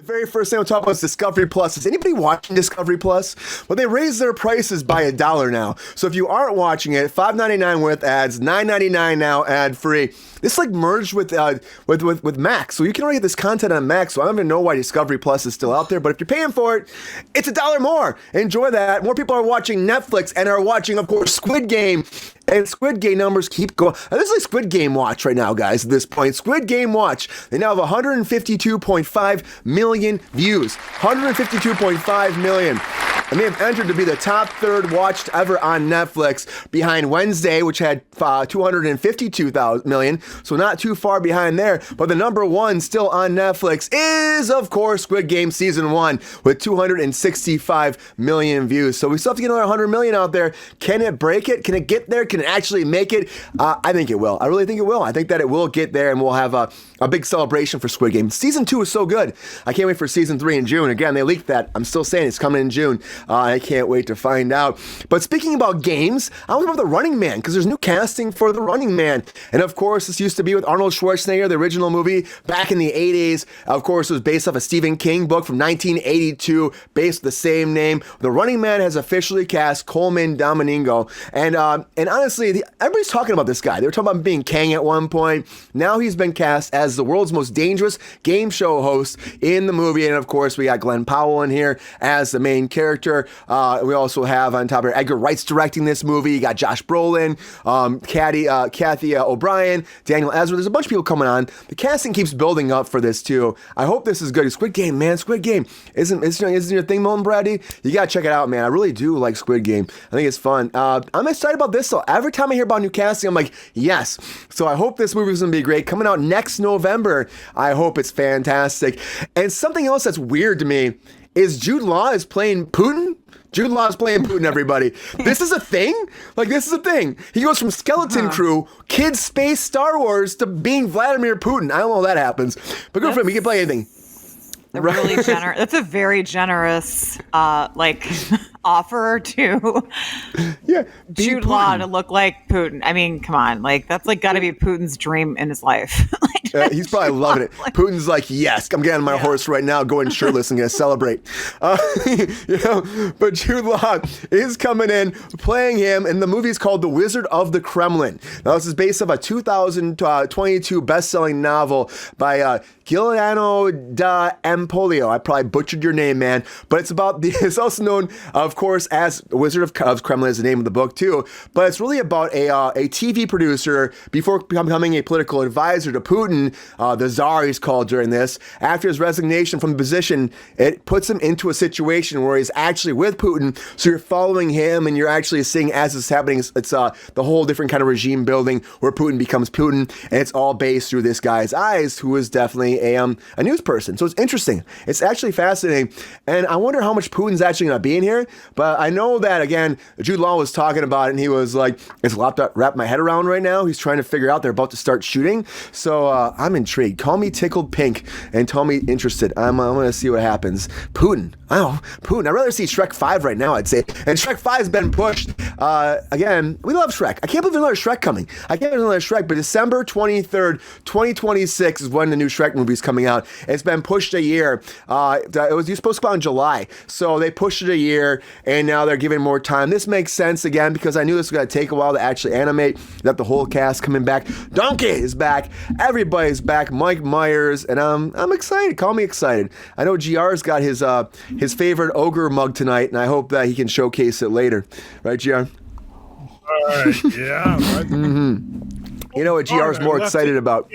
Very first thing we'll talk about is Discovery Plus. Is anybody watching Discovery Plus? Well, they raised their prices by $1 now. So if you aren't watching it, $5.99 with ads, $9.99 now ad free. This like merged with Max, so you can already get this content on Max. So I don't even know why Discovery Plus is still out there, but if you're paying for it, it's $1 more. Enjoy that. More people are watching Netflix and are watching, of course, Squid Game. And Squid Game numbers keep going. This is like Squid Game Watch right now, guys, at this point. Squid Game Watch. They now have 152.5 million views. 152.5 million. And they have entered to be the top third watched ever on Netflix, behind Wednesday, which had 252 million. So not too far behind there. But the number one still on Netflix is, of course, Squid Game Season 1 with 265 million views. So we still have to get another 100 million out there. Can it break it? Can it get there? Can it actually make it? I think it will. I really think it will. I think that it will get there, and we'll have a big celebration for Squid Game. Season 2 is so good. I can't wait for Season 3 in June. Again, they leaked that. I'm still saying it's coming in June. I can't wait to find out. But speaking about games, I want to talk about The Running Man, because there's new casting for The Running Man. And of course, this used to be with Arnold Schwarzenegger, the original movie back in the 80s. Of course, it was based off a Stephen King book from 1982, based the same name. The Running Man has officially cast Coleman Domingo. And honestly, everybody's talking about this guy. They were talking about him being Kang at one point. Now he's been cast as the world's most dangerous game show host in the movie. And of course, we got Glenn Powell in here as the main character. We also have on top of Edgar Wright's directing this movie. You got Josh Brolin, Kathy O'Brien, Daniel Ezra. There's a bunch of people coming on. The casting keeps building up for this too. I hope this is good. Squid Game, man. Squid Game isn't your thing, Milton Brady? You gotta check it out, man. I really do like Squid Game. I think it's fun. I'm excited about this though. Every time I hear about new casting, I'm like, yes. So I hope this movie is gonna be great. Coming out next November. I hope it's fantastic. And something else that's weird to me is Jude Law is playing Putin. Jude Law is playing Putin, everybody. This is a thing? Like, this is a thing. He goes from Skeleton Crew, Kids Space Star Wars, to being Vladimir Putin. I don't know how that happens. But good for him. He can play anything. Really generous. That's a very generous, offer to Jude Law to look like Putin. I mean, come on, that's got to be Putin's dream in his life. He's probably loving it. Putin's like, yes, I'm getting on my horse right now, going shirtless and gonna celebrate. But Jude Law is coming in, playing him, and the movie is called The Wizard of the Kremlin. Now, this is based off a 2022 best-selling novel by Giuliano da Empoglio. I probably butchered your name, man. But it's also known, of course, as Wizard of Kremlin is the name of the book, too. But it's really about a TV producer before becoming a political advisor to Putin, the Tsar he's called during this. After his resignation from the position, it puts him into a situation where he's actually with Putin. So you're following him and you're actually seeing as it's happening, it's the whole different kind of regime building where Putin becomes Putin. And it's all based through this guy's eyes, who is definitely a news person. So it's interesting. It's actually fascinating. And I wonder how much Putin's actually going to be in here. But I know that, again, Jude Law was talking about it, and he was like, it's a lot to wrap my head around right now. He's trying to figure out they're about to start shooting. So I'm intrigued. Call me tickled pink and tell me interested. I'm going to see what happens. Putin. Putin. I'd rather see Shrek 5 right now, I'd say. And Shrek 5 has been pushed. Again, we love Shrek. I can't believe there's another Shrek coming. I can't believe there's another Shrek, but December 23rd, 2026 is when the new Shrek movie is coming out. It's been pushed a year. You're supposed to come out in July. So they pushed it a year, and now they're giving more time. This makes sense, again, because I knew this was going to take a while to actually animate. That the whole cast coming back. Donkey is back. Everybody's back. Mike Myers, and I'm excited. Call me excited. I know GR's got his favorite ogre mug tonight, and I hope that he can showcase it later. Right, GR? Yeah. Right. Mm-hmm. You know what GR's more excited about?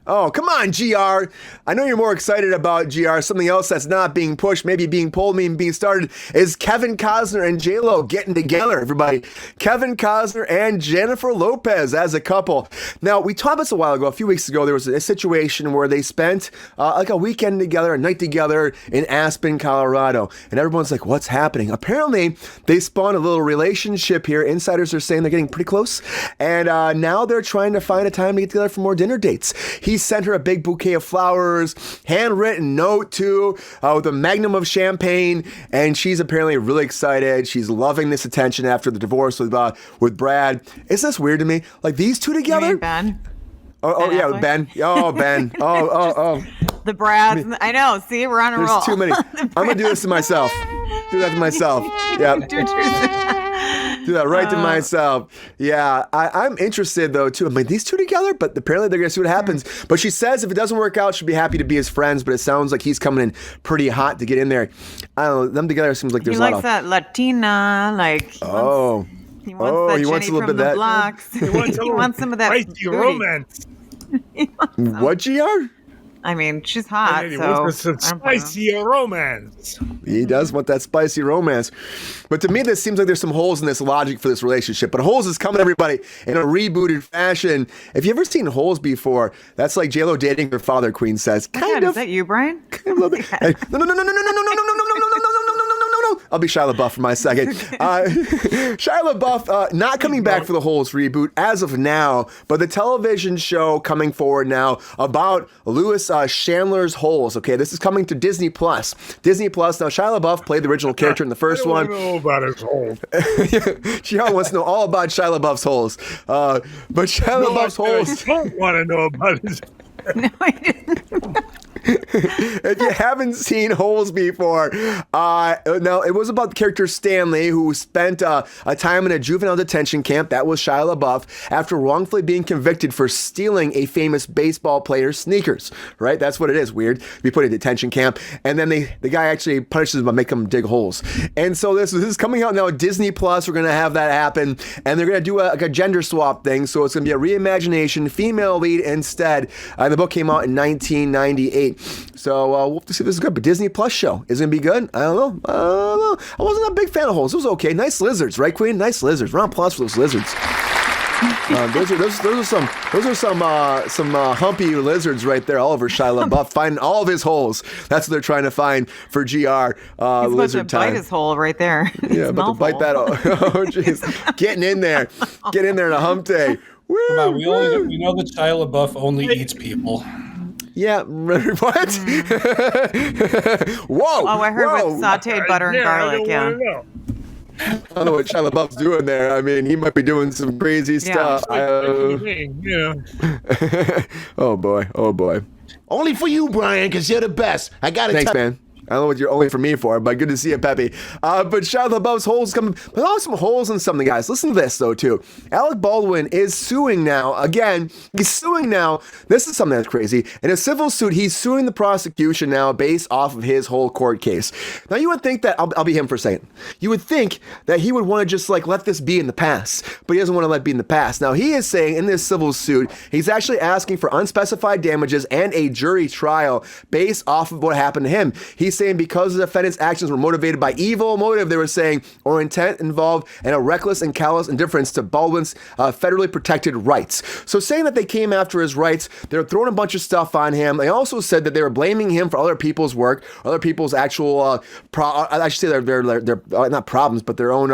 Oh, come on, GR. I know you're more excited about GR. Something else that's not being pushed, maybe being pulled, maybe being started, is Kevin Costner and JLo getting together, everybody. Kevin Costner and Jennifer Lopez as a couple. Now, we talked about this a while ago. A few weeks ago, there was a situation where they spent a weekend together, a night together in Aspen, Colorado. And everyone's like, what's happening? Apparently, they spawned a little relationship here. Insiders are saying they're getting pretty close. And now they're trying to find a time to get together for more dinner dates. He sent her a big bouquet of flowers, handwritten note too, with a magnum of champagne, and she's apparently really excited. She's loving this attention after the divorce with Brad. Isn't this weird to me? Like, these two together? You mean Ben? Ben. Oh, Ben. Oh. The Brads. I know. See, we're on a roll. There's too many. I'm gonna do this to myself. Do that to myself. Yep. Do that right to myself. Yeah, I'm interested though too. I'm like, these two together, but apparently they're gonna see what happens. But she says if it doesn't work out, she'll be happy to be his friends. But it sounds like he's coming in pretty hot to get in there. I don't know. Them together seems like there's a lot of. He likes that Latina, like. He wants a little bit of that. Blocks. He wants some of that spicy romance. What, GR? I mean, she's hot, He so wants some spicy romance. He does want that spicy romance. But to me, this seems like there's some holes in this logic for this relationship. But Holes is coming, everybody, in a rebooted fashion. If you've ever seen Holes before, that's like JLo dating her father, Queen says. Kind of. Is that you, Brian? No. I'll be Shia LaBeouf for my second. Shia LaBeouf not coming back for the Holes reboot as of now, but the television show coming forward now about Louis Chandler's Holes. Okay, this is coming to Disney Plus. Disney Plus. Now, Shia LaBeouf played the original character in the first one. I don't know about his holes. Shia wants to know all about Shia LaBeouf's holes. But Shia LaBeouf's holes. I don't want to know about his. No, I didn't. If you haven't seen Holes before, now it was about the character Stanley, who spent a time in a juvenile detention camp. That was Shia LaBeouf after wrongfully being convicted for stealing a famous baseball player's sneakers. Right? That's what it is. Weird. Be put in a detention camp, and then the guy actually punishes him by making him dig holes. And so this is coming out now at Disney Plus. We're gonna have that happen, and they're gonna do a gender swap thing. So it's gonna be a reimagination, female lead instead. The book came out in 1998. So we'll have to see if this is good. But Disney Plus show is it gonna be good? I don't know. I wasn't a big fan of Holes. It was okay. Nice lizards, right, Queen? Nice lizards. Round of applause for those lizards. Those are some humpy lizards right there. All over Shia LaBeouf finding all of his holes. That's what they're trying to find for GR. He's lizard about to bite his hole right there. Yeah, about to bite that. Oh, jeez, getting in there in a hump day. Woo, come on, we know that Shia LaBeouf only eats people. Yeah, what? Whoa! Oh, I heard with sauteed butter and garlic. I don't know what Shia LaBeouf's doing there. I mean, he might be doing some crazy stuff. Yeah. Oh boy. Only for you, Brian, because you're the best. I got it. Thanks, man. I don't know what you're only for me for, but good to see you, Pepe. But Shia LaBeouf's holes coming, but also some holes in something, guys. Listen to this, though, too. Alec Baldwin is suing now. Again, he's suing now. This is something that's crazy. In a civil suit, he's suing the prosecution now based off of his whole court case. Now, you would think that, I'll be him for a second. You would think that he would want to just, let this be in the past, but he doesn't want to let it be in the past. Now, he is saying in this civil suit, he's actually asking for unspecified damages and a jury trial based off of what happened to him. He's saying because the defendant's actions were motivated by evil motive, they were saying, or intent involved in a reckless and callous indifference to Baldwin's federally protected rights. So saying that they came after his rights, they were throwing a bunch of stuff on him. They also said that they were blaming him for other people's work, other people's actual, I should say they're not problems, but their own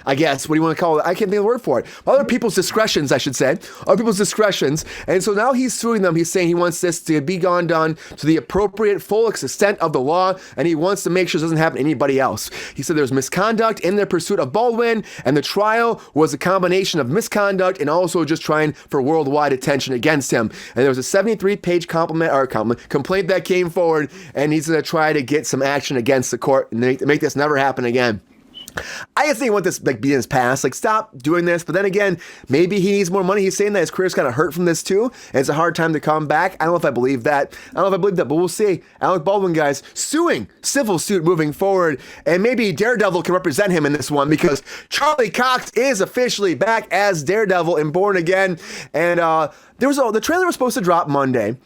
I guess, what do you want to call it? I can't think of the word for it. Other people's discretions, I should say. Other people's discretions. And so now he's suing them. He's saying he wants this to be done to the appropriate full extent of the law, and he wants to make sure it doesn't happen to anybody else. He said there was misconduct in their pursuit of Baldwin, and the trial was a combination of misconduct and also just trying for worldwide attention against him. And there was a 73-page complaint that came forward, and he's going to try to get some action against the court and make this never happen again. I just think he want this be in his past. Stop doing this. But then again, maybe he needs more money. He's saying that his career's kind of hurt from this too, and it's a hard time to come back. I don't know if I believe that. But we'll see. Alec Baldwin, guys, suing, civil suit moving forward, and maybe Daredevil can represent him in this one because Charlie Cox is officially back as Daredevil in Born Again, and the trailer was supposed to drop Monday.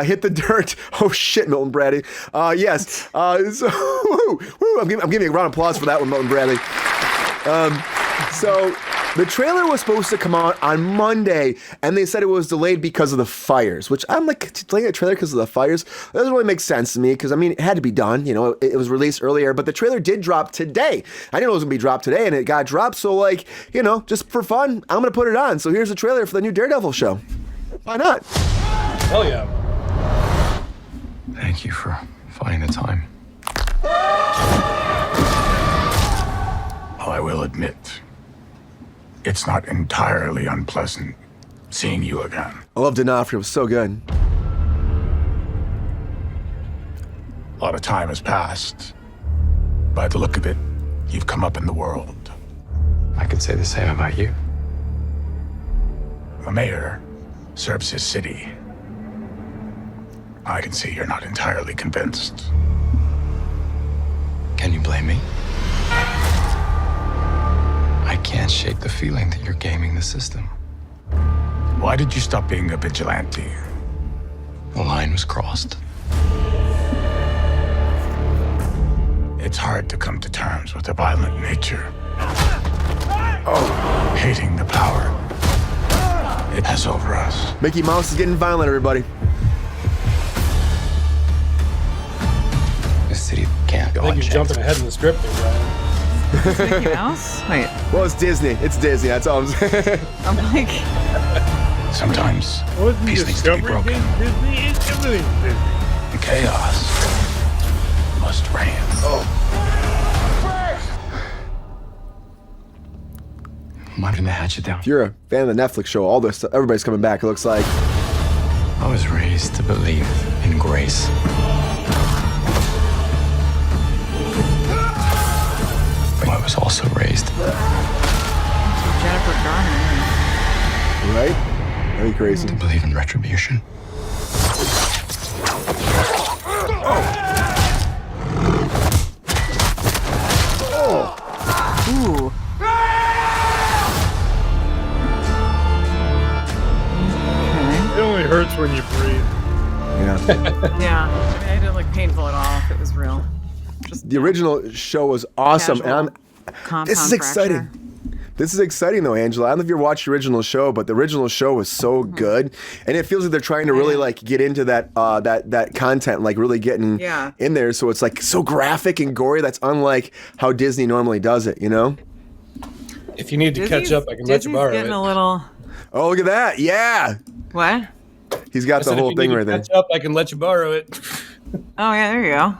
Hit the dirt. Oh shit, Milton Bradley. Yes. I'm giving a round of applause for that one, Milton Bradley. So the trailer was supposed to come out on Monday, and they said it was delayed because of the fires, which I'm delaying a trailer because of the fires. That doesn't really make sense to me because, it had to be done. It was released earlier, but the trailer did drop today. I didn't know it was going to be dropped today, and it got dropped. So, just for fun, I'm going to put it on. So here's the trailer for the new Daredevil show. Why not? Hell yeah. Thank you for finding the time. I will admit, it's not entirely unpleasant seeing you again. I love D'Onofrio. It was so good. A lot of time has passed. By the look of it, you've come up in the world. I could say the same about you. The mayor serves his city. I can see you're not entirely convinced. Can you blame me? I can't shake the feeling that you're gaming the system. Why did you stop being a vigilante? The line was crossed. It's hard to come to terms with a violent nature. Hating the power it has over us. Mickey Mouse is getting violent, everybody. This city can't go I think you're unchecked. jumping ahead in the script there, Brian. Mickey Mouse? Wait, Well, it's Disney. It's Disney. That's all I'm saying. I'm like, Sometimes Wasn't peace needs to be Discovery broken. King Disney? It's everything Disney. And chaos must reign. I'm having to hatch it down. If you're a fan of the Netflix show, all this, everybody's coming back. It looks like. I was raised to believe in grace. But I was also raised Jennifer Garner. Right? That'd be crazy. to believe in retribution. Ooh. It only hurts when you breathe. Yeah. Yeah. I mean, it didn't look painful at all if it was real. Just The original show was awesome. Casual. And this is compound exciting. fracture. This is exciting though, Angela. I don't know if you watched the original show, but the original show was so good, and it feels like they're trying to really like get into that that content, like really getting Yeah. in there. So it's like so graphic and gory. That's unlike how Disney normally does it. You know? If you need to catch up, I can let you Disney's borrow getting it. a little. Oh, look at that! Yeah, What? he's got I the said, whole if you thing need right to there. catch up, I can let you borrow it. Oh yeah, there you go.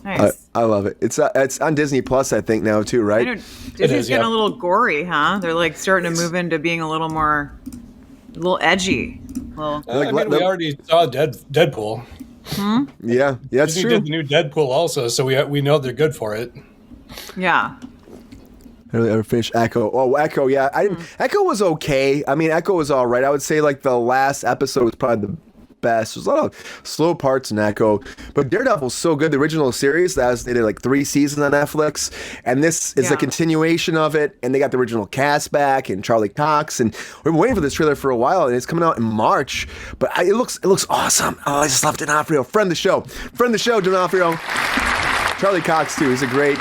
Nice. I love it. It's on Disney Plus, I think now too, I right? don't, Disney's is, getting yeah. a little gory, huh? They're like starting to move into being a little more, a little edgy. Well, Like, I mean, we already saw Deadpool. Yeah, that's Disney true. did the new Deadpool also, so we know they're good for it. yeah. I really ever finished Echo. Oh, Echo, yeah. Echo was okay. I mean, Echo was all right. I would say like the last episode was probably the best. There's a lot of slow parts in Echo, but Daredevil's so good. The original series, they did like 3 seasons on Netflix, and this is a Yeah. continuation of it. And they got the original cast back and Charlie Cox, and we've been waiting for this trailer for a while, and it's coming out in March. But it looks awesome. Oh, I just love D'Onofrio, friend of the show, D'Onofrio. Charlie Cox too. He's a great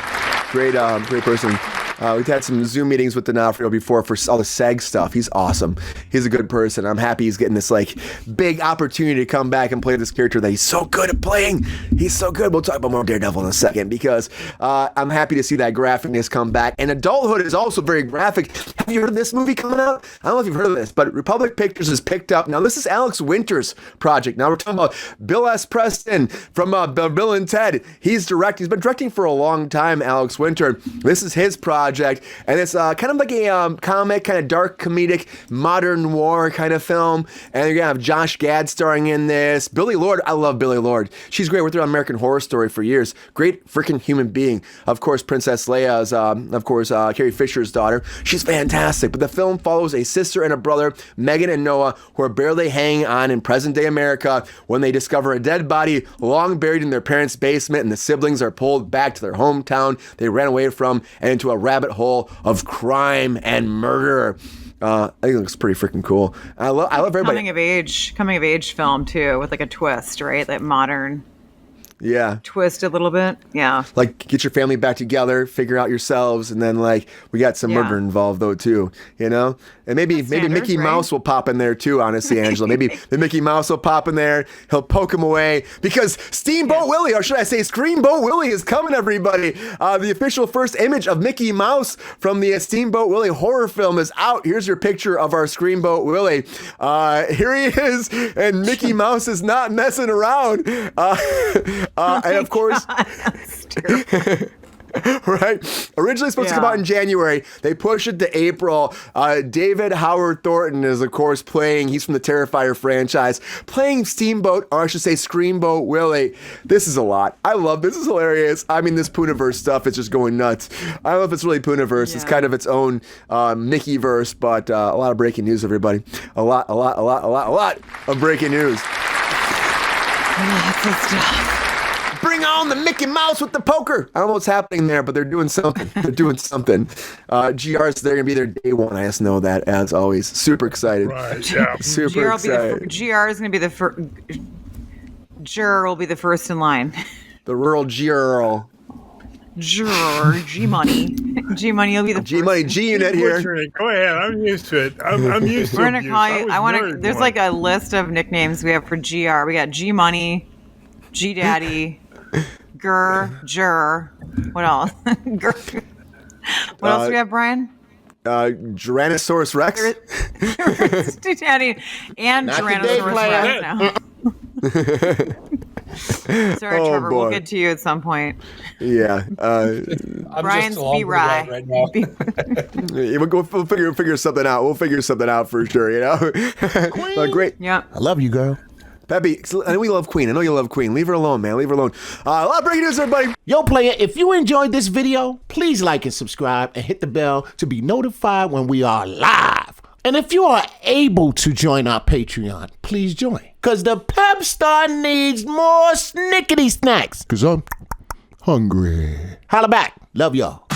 person. We've had some Zoom meetings with D'Onofrio before for all the SEG stuff. He's awesome. He's a good person. I'm happy he's getting this like big opportunity to come back and play this character that he's so good at playing. He's so good. We'll talk about more Daredevil in a second because I'm happy to see that graphicness come back. And adulthood is also very graphic. Have you heard of this movie coming out? I don't know if you've heard of this, but Republic Pictures has picked up. Now this is Alex Winter's project. Now we're talking about Bill S. Preston from Bill and Ted. He's been directing for a long time, Alex Winter. This is his project. And it's kind of like a comic, kind of dark comedic, modern noir kind of film. And you're going to have Josh Gad starring in this. Billy Lord, I love Billy Lord. She's great. Worked her on American Horror Story for years. Great freaking human being. Of course, Princess Leia is, Carrie Fisher's daughter. She's fantastic. But the film follows a sister and a brother, Megan and Noah, who are barely hanging on in present-day America when they discover a dead body long buried in their parents' basement, and the siblings are pulled back to their hometown they ran away from and into a rabbit hole of crime and murder. I think it looks pretty freaking cool. I love everybody. Coming of age film too, with like a twist, right? Like modern Yeah. twist a little bit. Yeah. Like get your family back together, figure out yourselves, and then like we got some Yeah. murder involved though too, you know? And maybe standard, Mickey right? Mouse will pop in there too, honestly, Angela. Maybe the Mickey Mouse will pop in there. He'll poke him away because Steamboat Willie, or should I say Screamboat Willie, is coming, everybody. The official first image of Mickey Mouse from the Steamboat Willie horror film is out. Here's your picture of our Screamboat Willie. Here he is, and Mickey Mouse is not messing around. And of course, That's true. Right? Originally supposed to come out in January. They pushed it to April. David Howard Thornton is, of course, he's from the Terrifier franchise, playing Steamboat, or I should say Screamboat Willie. This is a lot. I love this. This is hilarious. I mean, this Poonaverse stuff is just going nuts. I don't know if it's really Poonaverse. It's kind of its own Mickey-verse, but a lot of breaking news, everybody. A lot of breaking news. Lots of stuff. Bring on the Mickey Mouse with the poker. I don't know what's happening there, but they're doing something. They're doing something. GR's, they're going to be there day one. I just know that, as always. Super excited. Right, yeah. Super excited. GR is going to be the first. Juror will be the first in line. The rural G-Earl. Juror, G-Money. G-Money will be the G-Money, G-Unit here. Go ahead. I'm used to it. I'm used to it. We're going to call you. There's like a list of nicknames we have for GR. We got G-Money, G-Daddy, Juror. What else? What else do we have, Brian? Tyrannosaurus Rex. Daddy and Tyrannosaurus Rex now. Sorry, Trevor. Boy. We'll get to you at some point. Yeah. Brian's be right now. We'll figure something out. We'll figure something out for sure, you know? Great. Yeah. I love you, girl. Peppy, I know we love Queen. I know you love Queen. Leave her alone, man. Leave her alone. A lot of breaking news, everybody. Yo, player, if you enjoyed this video, please like and subscribe and hit the bell to be notified when we are live. And if you are able to join our Patreon, please join. Because the Pepestar needs more snickety snacks. Because I'm hungry. Holla back. Love y'all.